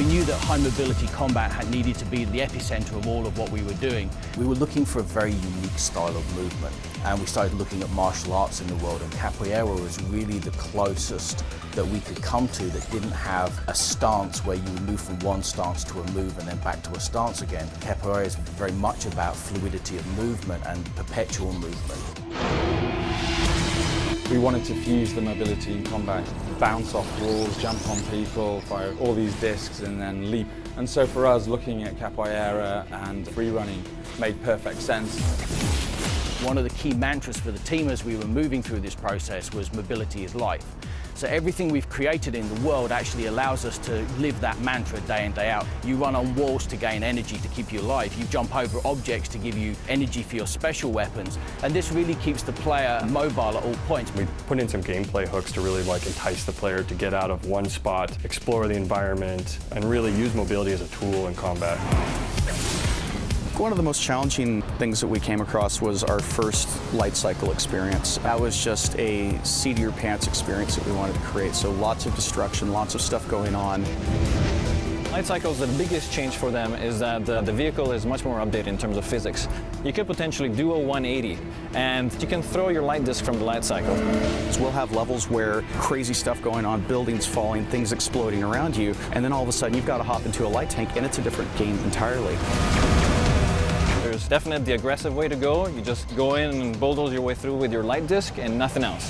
We knew that high mobility combat had needed to be the epicenter of all of what we were doing. We were looking for a very unique style of movement, and we started looking at martial arts in the world, and Capoeira was really the closest that we could come to that didn't have a stance where you would move from one stance to a move and then back to a stance again. Capoeira is very much about fluidity of movement and perpetual movement. We wanted to fuse the mobility in combat, bounce off walls, jump on people, fire all these discs and then leap. And so for us, looking at capoeira and free running made perfect sense. One of the key mantras for the team as we were moving through this process was mobility is life. So everything we've created in the world actually allows us to live that mantra day in, day out. You run on walls to gain energy to keep you alive. You jump over objects to give you energy for your special weapons. And this really keeps the player mobile at all points. We put in some gameplay hooks to really entice the player to get out of one spot, explore the environment, and really use mobility as a tool in combat. One of the most challenging things that we came across was our first light cycle experience. That was just a seat of your pants experience that we wanted to create. So lots of destruction, lots of stuff going on. Light cycles, the biggest change for them is that the vehicle is much more updated in terms of physics. You could potentially do a 180 and you can throw your light disc from the light cycle. So we'll have levels where crazy stuff going on, buildings falling, things exploding around you, and then all of a sudden you've got to hop into a light tank and it's a different game entirely. There's definitely the aggressive way to go. You just go in and bulldoze your way through with your light disc and nothing else.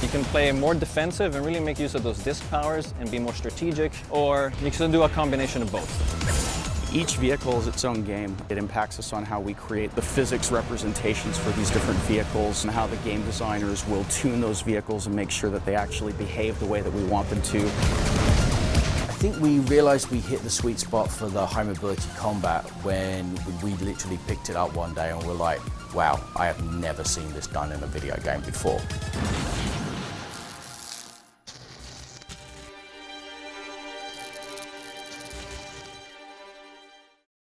You can play more defensive and really make use of those disc powers and be more strategic, or you can do a combination of both. Each vehicle is its own game. It impacts us on how we create the physics representations for these different vehicles and how the game designers will tune those vehicles and make sure that they actually behave the way that we want them to. I think we realized we hit the sweet spot for the high mobility combat when we literally picked it up one day and we're like, wow, I have never seen this done in a video game before.